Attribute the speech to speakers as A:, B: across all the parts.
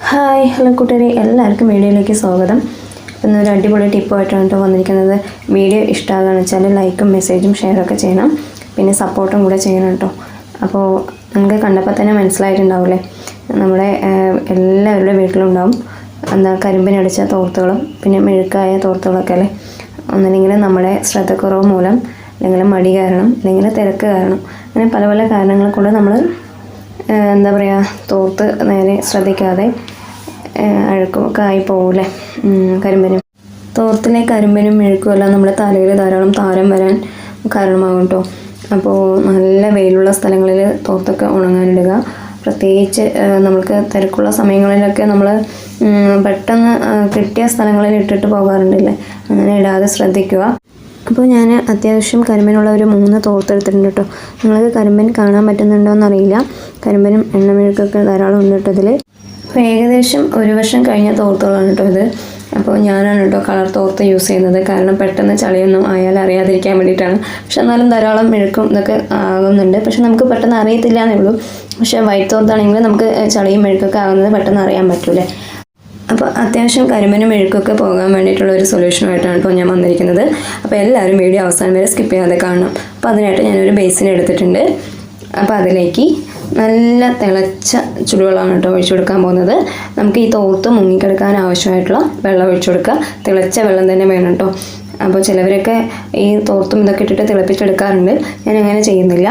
A: Hi hello കൂട്ടുകാരെ, എല്ലാവർക്കും വീഡിയോയിലേക്ക് സ്വാഗതം. ഇന്നൊരു അടിപൊളി ടിപ്പായിട്ടാണ് കേട്ടോ വന്നിരിക്കുന്നത്. വീഡിയോ ഇഷ്ടമാകുകയെന്ന് വെച്ചാൽ ലൈക്കും മെസ്സേജും ഷെയറൊക്കെ ചെയ്യണം, പിന്നെ സപ്പോർട്ടും കൂടെ ചെയ്യണം കേട്ടോ. അപ്പോൾ നമുക്ക് കണ്ടപ്പോൾ തന്നെ മനസ്സിലായിട്ടുണ്ടാവില്ലേ, നമ്മുടെ എല്ലാവരുടെ വീട്ടിലുണ്ടാവും കരിമ്പിനടിച്ച തോർത്തുകളും പിന്നെ മെഴുക്കായ തോർത്തുകളൊക്കെ അല്ലേ. ഒന്നല്ലെങ്കിൽ നമ്മുടെ ശ്രദ്ധക്കുറവ് മൂലം, അല്ലെങ്കിൽ മടി കാരണം, അല്ലെങ്കിൽ തിരക്ക് കാരണം, അങ്ങനെ പല പല കാരണങ്ങൾ കൊണ്ട് നമ്മൾ തോർത്ത് നേരെ ശ്രദ്ധിക്കാതെ അഴുക്കൊക്കെ ആയി പോകൂലേ. കരിമ്പനും തോർത്തിലെ കരിമ്പനും മെഴുക്കും എല്ലാം നമ്മുടെ തലയിൽ ധാരാളം താരം വരാൻ കാരണമാകും കേട്ടോ. അപ്പോൾ നല്ല വെയിലുള്ള സ്ഥലങ്ങളിൽ തോർത്തൊക്കെ ഉണങ്ങാനിടുക. പ്രത്യേകിച്ച് നമ്മൾക്ക് തിരക്കുള്ള സമയങ്ങളിലൊക്കെ നമ്മൾ പെട്ടെന്ന് കിട്ടിയ സ്ഥലങ്ങളിൽ ഇട്ടിട്ട് പോകാറുണ്ടല്ലേ, അങ്ങനെ ഇടാതെ ശ്രദ്ധിക്കുക. അപ്പോൾ ഞാൻ അത്യാവശ്യം കരിമ്പനുള്ള ഒരു 3 തോർത്തെടുത്തിട്ടുണ്ട് കേട്ടോ. നിങ്ങൾക്ക് കരിമ്പൻ കാണാൻ പറ്റുന്നുണ്ടോ എന്നറിയില്ല. കരിമ്പനും എണ്ണമെഴുക്കൊക്കെ ധാരാളം ഉണ്ട് കേട്ടോ ഇതിൽ. അപ്പോൾ ഏകദേശം 1 വർഷം കഴിഞ്ഞ തോർത്തുകളാണ് കേട്ടോ ഇത്. അപ്പോൾ ഞാനാണ് കേട്ടോ കളർ തോർത്ത് യൂസ് ചെയ്യുന്നത്, കാരണം പെട്ടെന്ന് ചളിയൊന്നും ആയാൽ അറിയാതിരിക്കാൻ വേണ്ടിയിട്ടാണ്. പക്ഷെ എന്നാലും ധാരാളം മെഴുക്കും ഇതൊക്കെ ആകുന്നുണ്ട്, പക്ഷെ നമുക്ക് പെട്ടെന്ന് അറിയത്തില്ല എന്നേ ഉള്ളൂ. പക്ഷേ വൈറ്റ് തോർത്താണെങ്കിൽ നമുക്ക് ചളിയും മെഴുക്കൊക്കെ ആകുന്നത് പെട്ടെന്ന് അറിയാൻ പറ്റൂലേ. അപ്പോൾ അത്യാവശ്യം കരിമ്പനും മെഴുക്കൊക്കെ പോകാൻ വേണ്ടിയിട്ടുള്ള ഒരു സൊല്യൂഷനുമായിട്ടാണ് ഇപ്പോൾ ഞാൻ വന്നിരിക്കുന്നത്. അപ്പോൾ എല്ലാവരും വീഡിയോ അവസാനം വരെ സ്കിപ്പ് ചെയ്യാതെ കാണണം. അപ്പോൾ അതിനായിട്ട് ഞാനൊരു ബേസിൻ എടുത്തിട്ടുണ്ട്. അപ്പോൾ അതിലേക്ക് നല്ല തിളച്ച ചുടുവെള്ളമാണ് കേട്ടോ ഒഴിച്ചു കൊടുക്കാൻ പോകുന്നത്. നമുക്ക് ഈ തോർത്ത് മുങ്ങിക്കിടക്കാൻ ആവശ്യമായിട്ടുള്ള വെള്ളം ഒഴിച്ചു കൊടുക്കുക. തിളച്ച വെള്ളം തന്നെ വേണം കേട്ടോ. അപ്പോൾ ചിലവരൊക്കെ ഈ തോർത്തും ഇതൊക്കെ ഇട്ടിട്ട് തിളപ്പിച്ചെടുക്കാറുണ്ട്. ഞാൻ അങ്ങനെ ചെയ്യുന്നില്ല.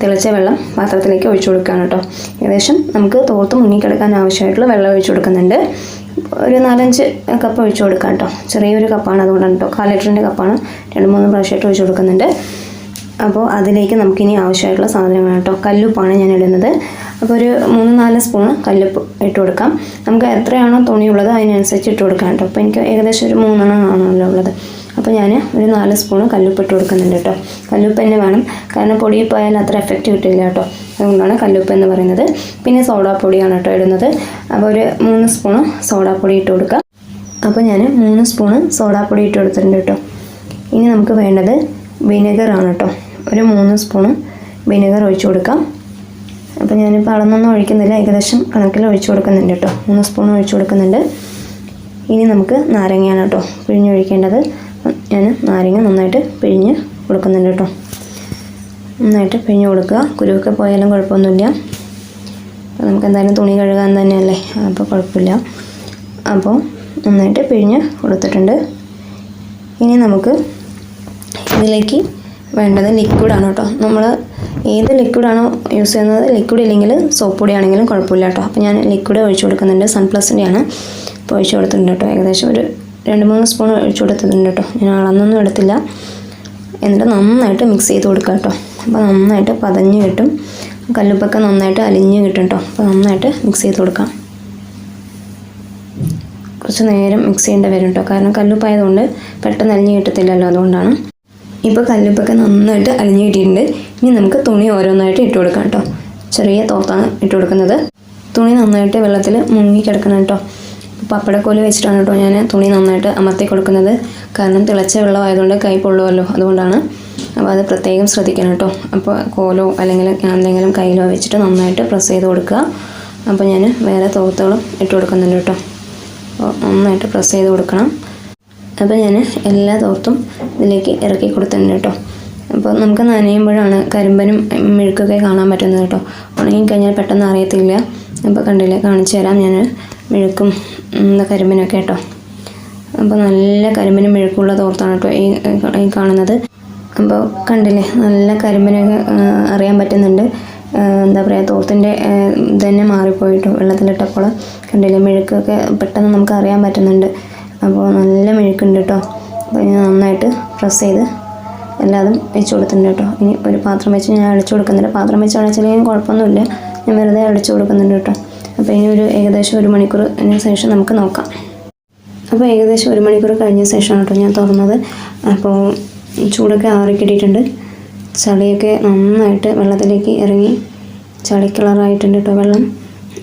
A: തിളച്ച വെള്ളം പാത്രത്തിലേക്ക് ഒഴിച്ചു കൊടുക്കുകയാണ് കേട്ടോ. ഏകദേശം നമുക്ക് തോർത്ത് മുങ്ങിക്കിടക്കാൻ ആവശ്യമായിട്ടുള്ള വെള്ളം ഒഴിച്ചു കൊടുക്കുന്നുണ്ട്. ഒരു 4-5 കപ്പ് ഒഴിച്ചു കൊടുക്കാം കേട്ടോ. ചെറിയൊരു കപ്പാണ്, അതുകൊണ്ടാണ് കേട്ടോ. 1/4 ലിറ്ററിൻ്റെ കപ്പാണ്. 2-3 പ്രാവശ്യമായിട്ട് ഒഴിച്ചു കൊടുക്കുന്നുണ്ട്. അപ്പോൾ അതിലേക്ക് നമുക്കിനി ആവശ്യമായിട്ടുള്ള സാധനങ്ങളാണ് കേട്ടോ. കല്ലുപ്പാണ് ഞാൻ ഇടുന്നത്. അപ്പോൾ ഒരു 3-4 സ്പൂണ് കല്ലുപ്പ് ഇട്ട് കൊടുക്കാം. നമുക്ക് എത്രയാണോ തുണിയുള്ളത് അതിനനുസരിച്ച് ഇട്ട് കൊടുക്കാം കേട്ടോ. അപ്പോൾ എനിക്ക് ഏകദേശം ഒരു 3 ആണല്ലോ ഉള്ളത്. അപ്പോൾ ഞാൻ ഒരു 4 സ്പൂണ് കല്ലുപ്പ് ഇട്ട് കൊടുക്കുന്നുണ്ട് കേട്ടോ. കല്ലുപ്പ് തന്നെ വേണം, കാരണം പൊടിയിൽ പോയാൽ അത്ര എഫക്റ്റ് കിട്ടില്ല കേട്ടോ. അതുകൊണ്ടാണ് കല്ലുപ്പ് എന്ന് പറയുന്നത്. പിന്നെ സോഡാപ്പൊടിയാണ് കേട്ടോ ഇടുന്നത്. അപ്പോൾ ഒരു 3 സ്പൂണ് സോഡാപ്പൊടി ഇട്ട് കൊടുക്കാം. അപ്പോൾ ഞാൻ 3 സ്പൂണ് സോഡാപ്പൊടി ഇട്ട് കൊടുത്തിട്ടുണ്ട് കേട്ടോ. ഇനി നമുക്ക് വേണ്ടത് വിനെഗറാണ് കേട്ടോ. ഒരു 3 സ്പൂണ് വിനെഗർ ഒഴിച്ചു കൊടുക്കാം. അപ്പോൾ ഞാനിപ്പോൾ അളന്നൊന്നും ഒഴിക്കുന്നില്ല, ഏകദേശം കണക്കിൽ ഒഴിച്ചു കൊടുക്കുന്നുണ്ട് കേട്ടോ. 3 സ്പൂൺ ഒഴിച്ചു കൊടുക്കുന്നുണ്ട്. ഇനി നമുക്ക് നാരങ്ങയാണ് കേട്ടോ പിഴിഞ്ഞൊഴിക്കേണ്ടത്. ഞാൻ നാരങ്ങ നന്നായിട്ട് പിഴിഞ്ഞ് കൊടുക്കുന്നുണ്ട് കേട്ടോ. നന്നായിട്ട് പിഴിഞ്ഞ് കൊടുക്കുക. കുരുവൊക്കെ പോയാലും കുഴപ്പമൊന്നുമില്ല. നമുക്ക് എന്തായാലും തുണി കഴുകാൻ തന്നെയല്ലേ, അപ്പോൾ കുഴപ്പമില്ല. അപ്പോൾ നന്നായിട്ട് പിഴിഞ്ഞ് കൊടുത്തിട്ടുണ്ട്. ഇനി നമുക്ക് ഇതിലേക്ക് വേണ്ടത് ലിക്വിഡാണ് കേട്ടോ. നമ്മൾ ഏത് ലിക്വിഡാണോ യൂസ് ചെയ്യുന്നത്, ലിക്വിഡ് ഇല്ലെങ്കിൽ സോപ്പ് പൊടിയാണെങ്കിലും കുഴപ്പമില്ല കേട്ടോ. അപ്പോൾ ഞാൻ ലിക്വിഡ് ഒഴിച്ചു കൊടുക്കുന്നുണ്ട്. സൺപ്ലസിൻ്റെയാണ് ഇപ്പോൾ ഒഴിച്ചു കൊടുത്തിട്ടുണ്ട് കേട്ടോ. ഏകദേശം ഒരു 2-3 സ്പൂൺ ഒഴിച്ചു കൊടുത്തിട്ടുണ്ട് കേട്ടോ. ഞാൻ അളന്നൊന്നും എടുത്തില്ല. എന്നിട്ട് നന്നായിട്ട് മിക്സ് ചെയ്ത് കൊടുക്കുക കേട്ടോ. അപ്പോൾ നന്നായിട്ട് പതഞ്ഞ് കിട്ടും. കല്ലുപ്പൊക്കെ നന്നായിട്ട് അലിഞ്ഞ് കിട്ടും കേട്ടോ. അപ്പോൾ നന്നായിട്ട് മിക്സ് ചെയ്ത് കൊടുക്കാം. കുറച്ച് നേരം മിക്സ് ചെയ്യേണ്ടി വരും കേട്ടോ, കാരണം കല്ലുപ്പായതുകൊണ്ട് പെട്ടെന്ന് അലിഞ്ഞ് കിട്ടത്തില്ലല്ലോ, അതുകൊണ്ടാണ്. ഇപ്പോൾ കല്ലുപ്പൊക്കെ നന്നായിട്ട് അലിഞ്ഞ് കിട്ടിയിട്ടുണ്ട്. ഇനി നമുക്ക് തുണി ഓരോന്നായിട്ട് ഇട്ട് കൊടുക്കാം കേട്ടോ. ചെറിയ തോർത്താണ് ഇട്ട് കൊടുക്കുന്നത്. തുണി നന്നായിട്ട് വെള്ളത്തിൽ മുങ്ങി കിടക്കണം കേട്ടോ. പപ്പടക്കോല് വെച്ചിട്ടാണ് കേട്ടോ ഞാൻ തുണി നന്നായിട്ട് അമർത്തി കൊടുക്കുന്നത്, കാരണം തിളച്ച വെള്ളമായതുകൊണ്ട് കൈ പൊള്ളുമല്ലോ, അതുകൊണ്ടാണ്. അപ്പോൾ അത് പ്രത്യേകം ശ്രദ്ധിക്കണം കേട്ടോ. അപ്പോൾ കോലോ അല്ലെങ്കിൽ എന്തെങ്കിലും കയ്യിലോ വെച്ചിട്ട് നന്നായിട്ട് പ്രസ് ചെയ്ത് കൊടുക്കുക. അപ്പോൾ ഞാൻ വേറെ തോർത്തുകളും ഇട്ട് കൊടുക്കുന്നുണ്ട് കേട്ടോ. അപ്പോൾ നന്നായിട്ട് പ്രസ് ചെയ്ത് കൊടുക്കണം. അപ്പോൾ ഞാൻ എല്ലാ തോർത്തും ഇതിലേക്ക് ഇറക്കി കൊടുത്തിട്ടുണ്ട് കേട്ടോ. അപ്പോൾ നമുക്ക് നനയുമ്പോഴാണ് കരിമ്പനും മെഴുക്കൊക്കെ കാണാൻ പറ്റുന്നത് കേട്ടോ. ഉണങ്ങിക്കഴിഞ്ഞാൽ പെട്ടെന്ന് അറിയത്തില്ല. അപ്പോൾ കണ്ടില്ലേ, കാണിച്ചു തരാം ഞാൻ മെഴുക്കും കരിമ്പനൊക്കെ കേട്ടോ. അപ്പോൾ നല്ല കരിമ്പനും മെഴുക്കുള്ള തോർത്താണ് കേട്ടോ ഈ കാണുന്നത്. അപ്പോൾ കണ്ടില്ലേ, നല്ല കരിമ്പനൊക്കെ അറിയാൻ പറ്റുന്നുണ്ട്. തോർത്തിൻ്റെ ഇതന്നെ മാറിപ്പോയിട്ടോ വെള്ളത്തിലിട്ടപ്പോൾ. കണ്ടില്ലേ, മെഴുക്കൊക്കെ പെട്ടെന്ന് നമുക്ക് അറിയാൻ പറ്റുന്നുണ്ട്. അപ്പോൾ നല്ല മെഴുക്കുണ്ട് കേട്ടോ. അപ്പോൾ ഞാൻ നന്നായിട്ട് പ്രസ് ചെയ്ത് എല്ലാതും വെച്ച് കൊടുത്തിട്ടുണ്ട് കേട്ടോ. ഇനി ഒരു പാത്രം വെച്ച് ഞാൻ അടിച്ചു കൊടുക്കുന്നുണ്ട്. പാത്രം വെച്ച് അടച്ചില്ലെങ്കിൽ കുഴപ്പമൊന്നുമില്ല, ഞാൻ വെറുതെ അടിച്ചു കൊടുക്കുന്നുണ്ട് കേട്ടോ. അപ്പോൾ ഇനി ഏകദേശം 1 മണിക്കൂറിന് ശേഷം നമുക്ക് നോക്കാം. അപ്പോൾ ഏകദേശം 1 മണിക്കൂർ കഴിഞ്ഞ ശേഷമാണ് കേട്ടോ ഞാൻ തുറന്നത്. അപ്പോൾ ചൂടൊക്കെ ആറിക്കിട്ടിയിട്ടുണ്ട്. ചളിയൊക്കെ നന്നായിട്ട് വെള്ളത്തിലേക്ക് ഇറങ്ങി ചളി കളറായിട്ടുണ്ട് കേട്ടോ വെള്ളം.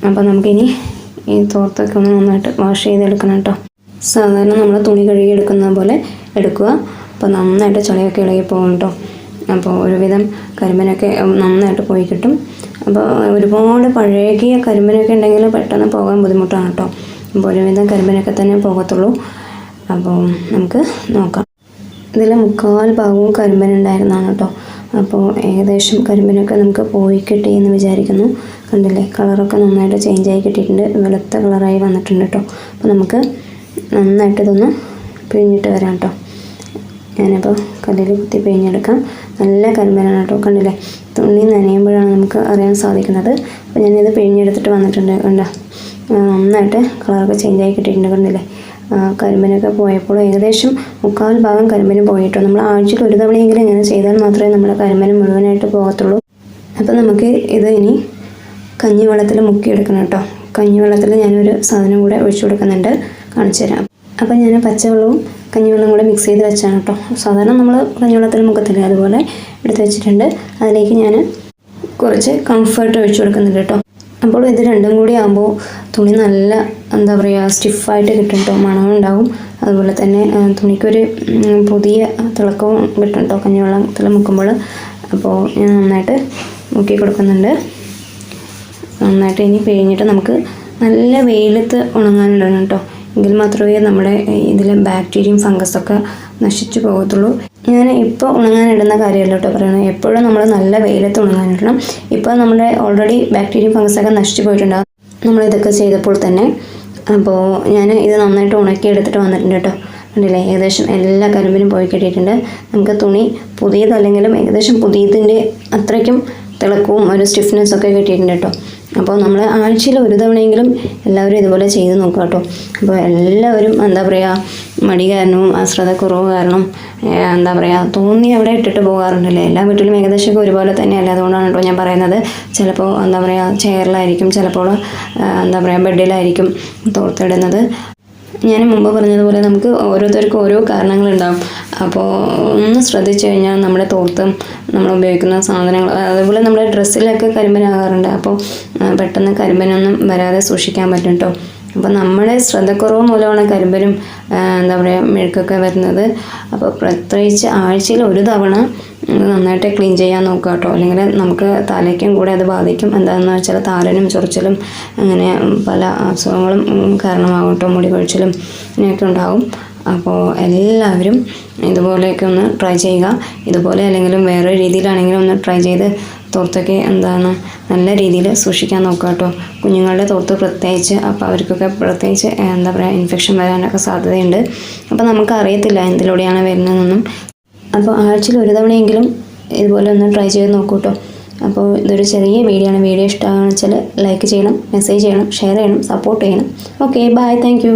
A: അപ്പോൾ നമുക്കിനി ഈ തോർത്തൊക്കെ ഒന്ന് നന്നായിട്ട് വാഷ് ചെയ്തെടുക്കണം കേട്ടോ. സാധാരണ നമ്മൾ തുണി കഴുകി എടുക്കുന്ന പോലെ എടുക്കുക. അപ്പോൾ നന്നായിട്ട് ചളിയൊക്കെ ഇളകി പോകും കേട്ടോ. അപ്പോൾ ഒരുവിധം കരിമ്പനൊക്കെ നന്നായിട്ട് പോയി കിട്ടും. അപ്പോൾ ഒരുപാട് പഴകിയ കരിമ്പനൊക്കെ ഉണ്ടെങ്കിൽ പെട്ടെന്ന് പോകാൻ ബുദ്ധിമുട്ടാണ് കേട്ടോ. അപ്പോൾ ഒരുവിധം കരിമ്പനൊക്കെ തന്നെ പോകത്തുള്ളൂ. അപ്പോൾ നമുക്ക് നോക്കാം. ഇതിൽ 3/4 ഭാഗവും കരിമ്പനുണ്ടായിരുന്നതാണ് കേട്ടോ. അപ്പോൾ ഏകദേശം കരിമ്പനൊക്കെ നമുക്ക് പോയി കിട്ടി എന്ന് വിചാരിക്കുന്നു. കണ്ടില്ലേ, കളറൊക്കെ നന്നായിട്ട് ചേഞ്ചായി കിട്ടിയിട്ടുണ്ട്, വെളുത്ത കളറായി വന്നിട്ടുണ്ട് കേട്ടോ. അപ്പോൾ നമുക്ക് നന്നായിട്ട് ഇതൊന്ന് പിഴിഞ്ഞിട്ട് വരാം കേട്ടോ. ഞാനിപ്പോൾ കല്ലിൽ കുത്തി പിഴിഞ്ഞെടുക്കാം. നല്ല കരിമ്പനാണ് കേട്ടോ. കണ്ടില്ലേ, തുണി നനയുമ്പോഴാണ് നമുക്ക് അറിയാൻ സാധിക്കുന്നത്. അപ്പോൾ ഞാനിത് പിഴിഞ്ഞെടുത്തിട്ട് വന്നിട്ടുണ്ട്. കണ്ടോ, നന്നായിട്ട് കളറൊക്കെ ചേഞ്ചായി കിട്ടിയിട്ടുണ്ട്. കണ്ടില്ലേ, കരിമ്പനൊക്കെ പോയപ്പോൾ ഏകദേശം 3/4 ഭാഗം കരിമ്പനും പോയിട്ടോ. നമ്മൾ ആഴ്ചയിൽ ഒരു തവണയെങ്കിലും ഇങ്ങനെ ചെയ്താൽ മാത്രമേ നമ്മുടെ കരിമ്പനും മുഴുവനായിട്ട് പോകത്തുള്ളൂ. അപ്പോൾ നമുക്ക് ഇത് ഇനി കഞ്ഞിവെള്ളത്തിൽ മുക്കിയെടുക്കണം കേട്ടോ. കഞ്ഞിവെള്ളത്തിൽ ഞാനൊരു സാധനം കൂടെ ഒഴിച്ചു കൊടുക്കുന്നുണ്ട്, കാണിച്ചു തരാം. അപ്പോൾ ഞാൻ പച്ചവെള്ളവും കഞ്ഞിവെള്ളം കൂടെ മിക്സ് ചെയ്ത് വെച്ചാണ് കേട്ടോ. സാധാരണ നമ്മൾ കഞ്ഞിവെള്ളത്തിൽ മുക്കത്തില്ല, അതുപോലെ എടുത്ത് വെച്ചിട്ടുണ്ട്. അതിലേക്ക് ഞാൻ കുറച്ച് കംഫർട്ട് ഒഴിച്ചു കൊടുക്കുന്നുണ്ട് കേട്ടോ. അപ്പോൾ ഇത് രണ്ടും കൂടി ആകുമ്പോൾ തുണി നല്ല എന്താ പറയുക സ്റ്റിഫായിട്ട് കിട്ടും കേട്ടോ. മണവും ഉണ്ടാവും, അതുപോലെ തന്നെ തുണിക്കൊരു പുതിയ തിളക്കവും കിട്ടും കേട്ടോ കഞ്ഞിവെള്ളത്തിൽ മുക്കുമ്പോൾ. അപ്പോൾ ഞാൻ നന്നായിട്ട് മുക്കി കൊടുക്കുന്നുണ്ട്. നന്നായിട്ട് ഇനി പിഴിഞ്ഞിട്ട് നമുക്ക് നല്ല വെയിലത്ത് ഉണങ്ങാനിടണം കേട്ടോ. എങ്കിൽ മാത്രമേ നമ്മുടെ ഇതിലെ ബാക്ടീരിയയും ഫംഗസൊക്കെ നശിച്ചു പോകത്തുള്ളൂ. ഞാൻ ഇപ്പോൾ ഉണങ്ങാനിടുന്ന കാര്യമല്ല കേട്ടോ പറയുന്നത്, എപ്പോഴും നമ്മൾ നല്ല വെയിലത്ത് ഉണങ്ങാനിടണം. ഇപ്പോൾ നമ്മുടെ ഓൾറെഡി ബാക്ടീരിയയും ഫംഗസൊക്കെ നശിച്ചു പോയിട്ടുണ്ടാകും നമ്മളിതൊക്കെ ചെയ്തപ്പോൾ തന്നെ. അപ്പോൾ ഞാൻ ഇത് നന്നായിട്ട് ഉണക്കി എടുത്തിട്ട് വന്നിട്ടുണ്ട് കേട്ടോ. കണ്ടില്ലേ, ഏകദേശം എല്ലാ കരിമ്പിനും പോയി കിട്ടിയിട്ടുണ്ട്. നമുക്ക് തുണി പുതിയതല്ലെങ്കിലും ഏകദേശം പുതിയതിൻ്റെ അത്രയ്ക്കും തിളക്കവും ഒരു സ്റ്റിഫ്നെസ്സൊക്കെ കിട്ടിയിട്ടുണ്ട് കേട്ടോ. അപ്പോൾ നമ്മൾ ആഴ്ചയിൽ ഒരു തവണയെങ്കിലും എല്ലാവരും ഇതുപോലെ ചെയ്ത് നോക്കുക കേട്ടോ. അപ്പോൾ എല്ലാവരും എന്താ പറയുക മടി കാരണവും അശ്രദ്ധക്കുറവ് കാരണം എന്താ പറയുക തോന്നി അവിടെ ഇട്ടിട്ട് പോകാറുണ്ടല്ലേ. എല്ലാ വീട്ടിലും ഏകദേശമൊക്കെ ഒരുപോലെ തന്നെയല്ല. അതുകൊണ്ടാണ് കേട്ടോ ഞാൻ പറയുന്നത്. ചിലപ്പോൾ എന്താ പറയുക ചെയറിലായിരിക്കും, ചിലപ്പോൾ എന്താ പറയുക ബെഡിലായിരിക്കും തോർത്തിടുന്നത്. ഞാൻ മുമ്പ് പറഞ്ഞതുപോലെ നമുക്ക് ഓരോരുത്തർക്കും ഓരോ കാരണങ്ങളുണ്ടാകും. അപ്പോൾ ഒന്ന് ശ്രദ്ധിച്ചു കഴിഞ്ഞാൽ നമ്മുടെ തോർത്തും നമ്മൾ ഉപയോഗിക്കുന്ന സാധനങ്ങൾ, അതുപോലെ നമ്മുടെ ഡ്രസ്സിലൊക്കെ കരിമ്പനാകാറുണ്ട്. അപ്പോൾ പെട്ടെന്ന് കരിമ്പനൊന്നും വരാതെ സൂക്ഷിക്കാൻ പറ്റും കേട്ടോ. അപ്പോൾ നമ്മുടെ ശ്രദ്ധക്കുറവ് മൂലമാണ് കരിമ്പനും എന്താ പറയുക മെഴുക്കൊക്കെ വരുന്നത്. അപ്പോൾ പ്രത്യേകിച്ച് ആഴ്ചയിൽ ഒരു തവണ നന്നായിട്ട് ക്ലീൻ ചെയ്യാൻ നോക്കുക കേട്ടോ. അല്ലെങ്കിൽ നമുക്ക് തലയ്ക്കും കൂടെ അത് ബാധിക്കും. എന്താണെന്ന് വെച്ചാൽ താരനും ചൊറിച്ചിലും അങ്ങനെ പല അസുഖങ്ങളും കാരണമാകും കേട്ടോ. മുടി കൊഴിച്ചിലും ഇങ്ങനെയൊക്കെ ഉണ്ടാകും. അപ്പോൾ എല്ലാവരും ഇതുപോലെയൊക്കെ ഒന്ന് ട്രൈ ചെയ്യുക. ഇതുപോലെ അല്ലെങ്കിലും വേറെ രീതിയിലാണെങ്കിലും ഒന്ന് ട്രൈ ചെയ്ത് തോർത്തൊക്കെ എന്താണ് നല്ല രീതിയിൽ സൂക്ഷിക്കാൻ നോക്കുക കേട്ടോ. കുഞ്ഞുങ്ങളുടെ തോർത്ത് പ്രത്യേകിച്ച്, അപ്പോൾ അവർക്കൊക്കെ പ്രത്യേകിച്ച് എന്താ പറയുക ഇൻഫെക്ഷൻ വരാനൊക്കെ സാധ്യതയുണ്ട്. അപ്പോൾ നമുക്ക് അറിയത്തില്ല എന്തിലൂടെയാണ് വരുന്നതെന്നൊന്നും. അപ്പോൾ ആഴ്ചയിൽ ഒരു തവണയെങ്കിലും ഇതുപോലെ ഒന്ന് ട്രൈ ചെയ്ത് നോക്കൂ കേട്ടോ. അപ്പോൾ ഇതൊരു ചെറിയ വീഡിയോ ആണ്. വീഡിയോ ഇഷ്ടമാണെന്ന് വെച്ചാൽ ലൈക്ക് ചെയ്യണം, മെസ്സേജ് ചെയ്യണം, ഷെയർ ചെയ്യണം, സപ്പോർട്ട് ചെയ്യണം. Okay, bye, thank U.